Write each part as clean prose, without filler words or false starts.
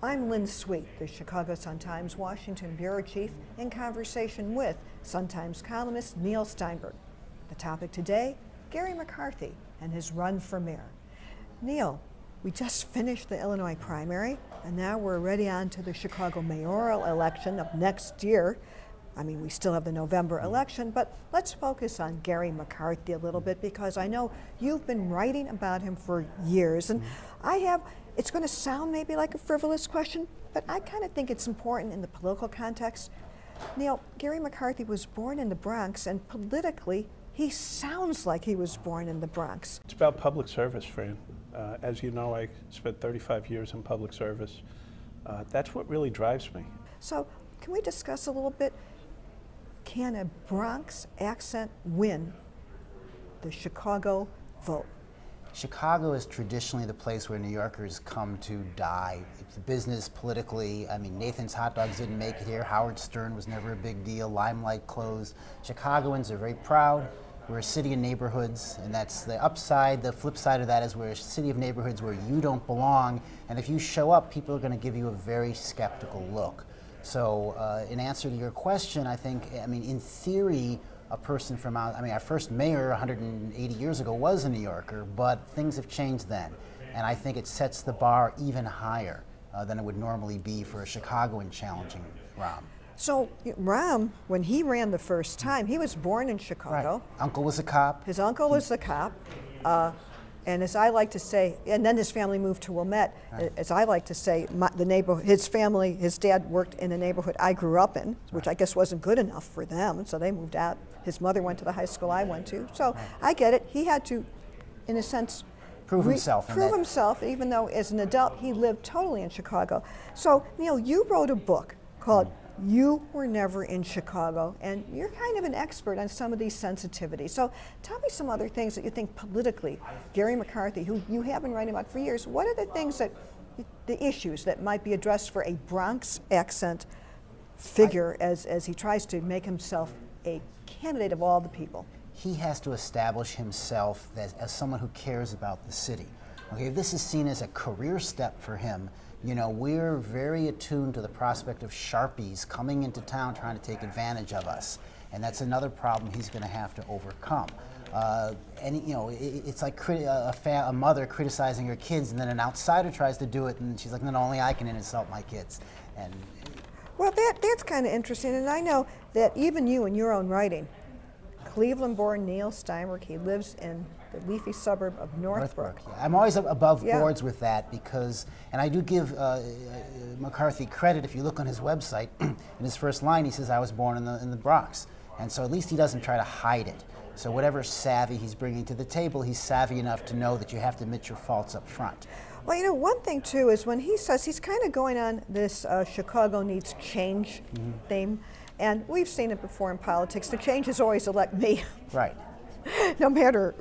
I'm Lynn Sweet, the Chicago Sun-Times Washington Bureau Chief, in conversation with Sun-Times columnist Neil Steinberg. The topic today, Gary McCarthy and his run for mayor. Neil, we just finished the Illinois primary, and now we're already on to the Chicago mayoral election of next year. I mean, we still have the November election, but let's focus on Gary McCarthy a little bit, because I know you've been writing about him for years, and I have. It's going to sound maybe like a frivolous question, but I kind of think it's important in the political context. Neil, Gary McCarthy was born in the Bronx, and politically, he sounds like he was born in the Bronx. It's about public service, Fran. As you know, I spent 35 years in public service. That's what really drives me. So, can we discuss a little bit, can a Bronx accent win the Chicago vote? Chicago is traditionally the place where New Yorkers come to die. It's business politically. I mean, Nathan's Hot Dogs didn't make it here. Howard Stern was never a big deal. Limelight closed. Chicagoans are very proud. We're a city of neighborhoods, and that's the upside. The flip side of that is we're a city of neighborhoods where you don't belong, and if you show up, people are going to give you a very skeptical look. So in answer to your question, I mean, in theory, a person from out, I mean, our first mayor 180 years ago was a New Yorker, but things have changed then. And I think it sets the bar even higher than it would normally be for a Chicagoan challenging Rahm. So Rahm, when he ran the first time, he was born in Chicago. Right. Uncle was a cop. His uncle was the cop. And as I like to say, and then his family moved to Wilmette. Right. As I like to say, the neighborhood, his family, his dad worked in the neighborhood I grew up in, which I guess wasn't good enough for them, so they moved out. His mother went to the high school I went to, so I get it. He had to, in a sense, prove himself. Prove himself, even though as an adult he lived totally in Chicago. So Neil, you wrote a book called You Were Never in Chicago, and you're kind of an expert on some of these sensitivities. So tell me some other things that you think politically, Gary McCarthy, who you have been writing about for years, what are the things that, the issues that might be addressed for a Bronx accent figure as he tries to make himself a candidate of all the people? He has to establish himself as someone who cares about the city. Okay, if this is seen as a career step for him, you know, we're very attuned to the prospect of Sharpies coming into town trying to take advantage of us. And that's another problem he's going to have to overcome. And, you know, it's like a mother criticizing her kids, and then an outsider tries to do it, and she's like, no, only I can insult my kids. And well, that's kind of interesting. And I know that even you in your own writing, Cleveland-born Neil Steinberg, he lives in the leafy suburb of Northbrook. Yeah. I'm always above boards with that because, and I do give McCarthy credit. If you look on his website, in his first line, he says, I was born in the Bronx. And so at least he doesn't try to hide it. So whatever savvy he's bringing to the table, he's savvy enough to know that you have to admit your faults up front. Well, you know, one thing too is when he says, he's kind of going on this Chicago needs change theme. And we've seen it before in politics. The change is always elect me. Right. No matter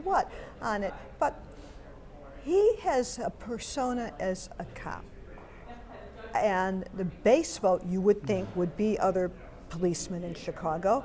what on it. But he has a persona as a cop. And the base vote, you would think, would be other policemen in Chicago.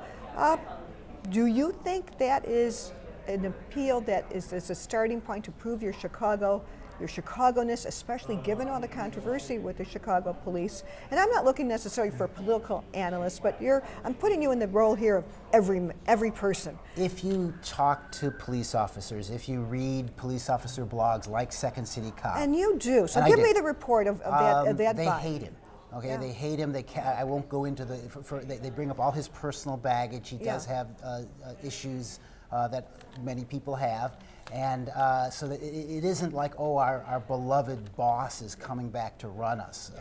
Do you think that is an appeal that is a starting point to prove your Chicago-ness, especially given all the controversy with the Chicago police? And I'm not looking necessarily for a political analyst, but I'm putting you in the role here of every person. If you talk to police officers, if you read police officer blogs like Second City Cop. And you do. So give me the report of that They vibe. hate him. Okay, Yeah. They hate him. I won't go into they bring up all his personal baggage. He does have issues that many people have. And so that it isn't like, oh, our beloved boss is coming back to run us.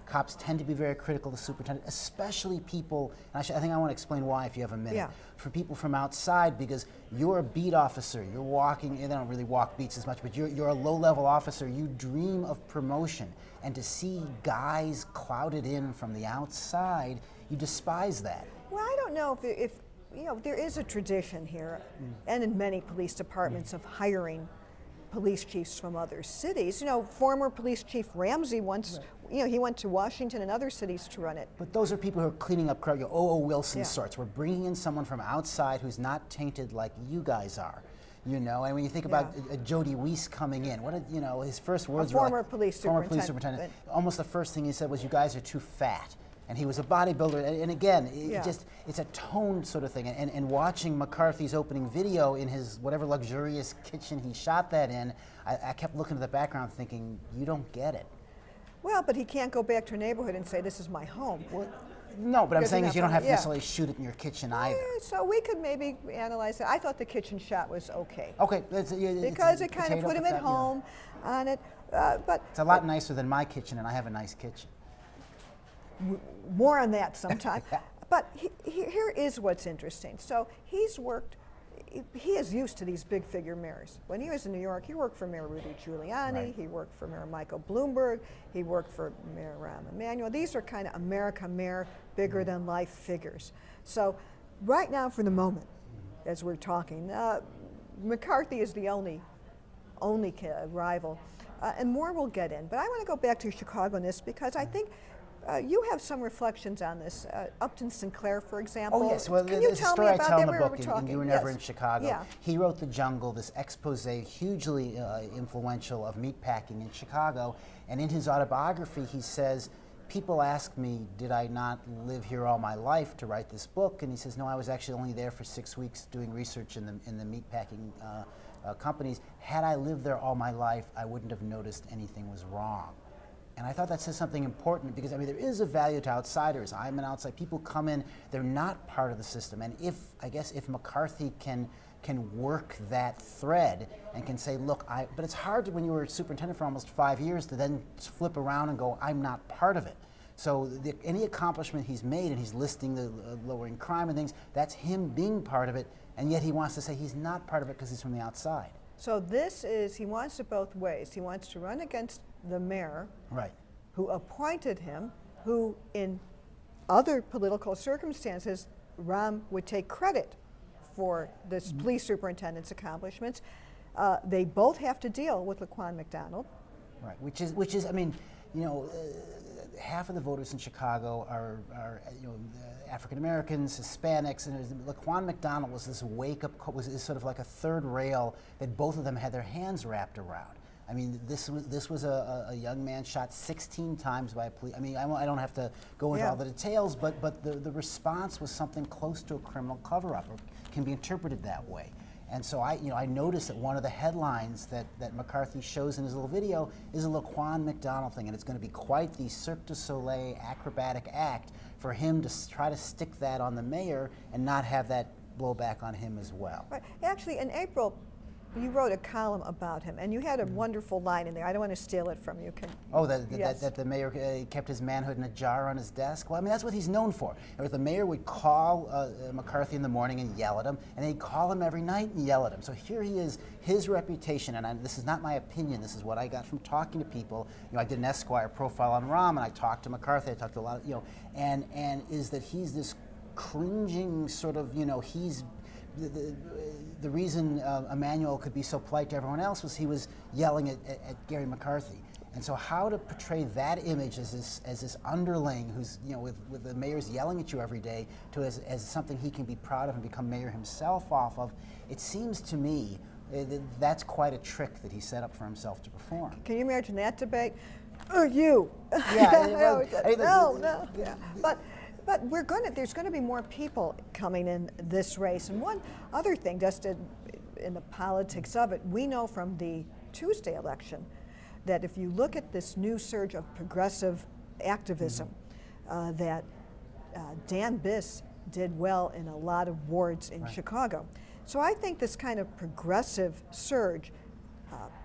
Cops tend to be very critical of the superintendent, especially people, and I think I want to explain why if you have a minute. Yeah. For people from outside, because you're a beat officer, you're walking, they don't really walk beats as much, but you're a low-level officer, you dream of promotion. And to see guys clouded in from the outside, you despise that. Well, I don't know if you know, there is a tradition here, and in many police departments, of hiring police chiefs from other cities. You know, former police chief Ramsey once, you know, he went to Washington and other cities to run it. But those are people who are cleaning up crowd, O.O. Wilson sorts. We're bringing in someone from outside who's not tainted like you guys are. you know. And when you think about Jody Weiss coming in, what did, you know, his first words were former like, police superintendent. Almost the first thing he said was, "You guys are too fat." And he was a bodybuilder, and again, it's a tone sort of thing. And watching McCarthy's opening video in his whatever luxurious kitchen he shot that in, I kept looking at the background thinking, you don't get it. Well, but he can't go back to a neighborhood and say, this is my home. Well, no, but I'm saying is you don't have to necessarily shoot it in your kitchen either. So we could maybe analyze that. I thought the kitchen shot was okay. Okay. Because it kind of put him at home on it. But it's a lot nicer than my kitchen, and I have a nice kitchen. More on that sometime. But here is what's interesting. So he's worked, he is used to these big figure mayors. When he was in New York, he worked for Mayor Rudy Giuliani, Right. he worked for Mayor Michael Bloomberg, he worked for Mayor Rahm Emanuel. These are kind of America mayor, bigger than life figures. So right now, for the moment, as we're talking, McCarthy is the only rival. And more will get in. But I want to go back to Chicago-ness because I think you have some reflections on this. Upton Sinclair, for example. Oh, yes. Well, Can you there's a tell me story I about tell in that? the We book, were and you were talking. never in Chicago. Yeah. He wrote The Jungle, this expose, hugely influential of meatpacking in Chicago. And in his autobiography, he says, people ask me, did I not live here all my life to write this book? And he says, no, I was actually only there for 6 weeks doing research in the meatpacking companies. Had I lived there all my life, I wouldn't have noticed anything was wrong. And I thought that says something important because, I mean, there is a value to outsiders. I'm an outside. People come in, they're not part of the system. And I guess if McCarthy can work that thread and can say, look, but it's hard when you were superintendent for almost 5 years to then flip around and go, I'm not part of it. So any accomplishment he's made, and he's listing the lowering crime and things, that's him being part of it, and yet he wants to say he's not part of it because he's from the outside. So he wants it both ways. He wants to run against the mayor, right, who appointed him, who in other political circumstances, Rahm would take credit for this police superintendent's accomplishments. They both have to deal with Laquan McDonald. Right, which is, I mean, you know, half of the voters in Chicago are you know, African Americans, Hispanics, and Laquan McDonald was this was sort of like a third rail that both of them had their hands wrapped around. I mean, this was a young man shot 16 times by a police. I mean, I don't have to go into all the details, but the response was something close to a criminal cover-up, or can be interpreted that way. And so I noticed that one of the headlines that McCarthy shows in his little video is a Laquan McDonald thing, and it's going to be quite the Cirque du Soleil acrobatic act for him to try to stick that on the mayor and not have that blow back on him as well. Right. Actually, in April, you wrote a column about him, and you had a wonderful line in there. I don't want to steal it from you. That the mayor kept his manhood in a jar on his desk? Well, I mean, that's what he's known for. The mayor would call McCarthy in the morning and yell at him, and he'd call him every night and yell at him. So here he is, his reputation, and this is not my opinion, this is what I got from talking to people. You know, I did an Esquire profile on Rahm, and I talked to McCarthy, I talked to a lot of, you know, and is that he's this cringing sort of, you know, he's the reason Emanuel could be so polite to everyone else was he was yelling at Gary McCarthy. And so how to portray that image as this underling who's, you know, with the mayor's yelling at you every day to as something he can be proud of and become mayor himself off of, it seems to me that's quite a trick that he set up for himself to perform. Can you imagine that debate? You. Yeah. No. Yeah. But there's going to be more people coming in this race. And one other thing, just in the politics of it, we know from the Tuesday election that if you look at this new surge of progressive activism, that Dan Biss did well in a lot of wards in Chicago. So I think this kind of progressive surge,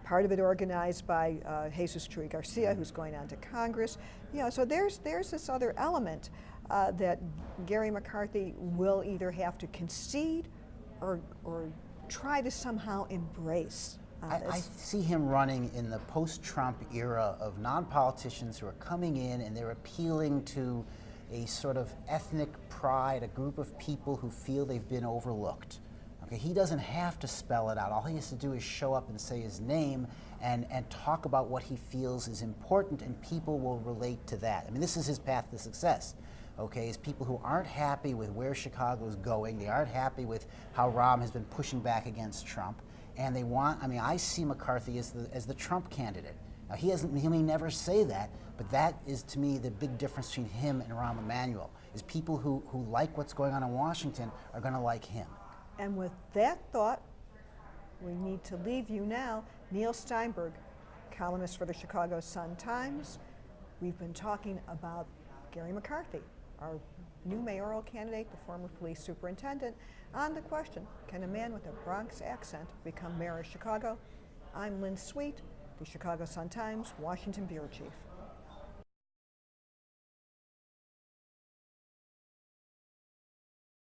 part of it organized by Jesus Chuy Garcia, who's going on to Congress. You know, so there's this other element that Gary McCarthy will either have to concede or try to somehow embrace. I see him running in the post-Trump era of non-politicians who are coming in and they're appealing to a sort of ethnic pride, a group of people who feel they've been overlooked. Okay, he doesn't have to spell it out. All he has to do is show up and say his name and talk about what he feels is important, and people will relate to that. I mean, this is his path to success. Okay, is people who aren't happy with where Chicago's going, they aren't happy with how Rahm has been pushing back against Trump, And they want, I mean, I see McCarthy as the Trump candidate. Now, he may never say that, but that is, to me, the big difference between him and Rahm Emanuel, is people who like what's going on in Washington are going to like him. And with that thought, we need to leave you now. Neil Steinberg, columnist for the Chicago Sun-Times. We've been talking about Gary McCarthy, our new mayoral candidate, the former police superintendent, on the question, can a man with a Bronx accent become mayor of Chicago? I'm Lynn Sweet, the Chicago Sun-Times Washington Bureau Chief.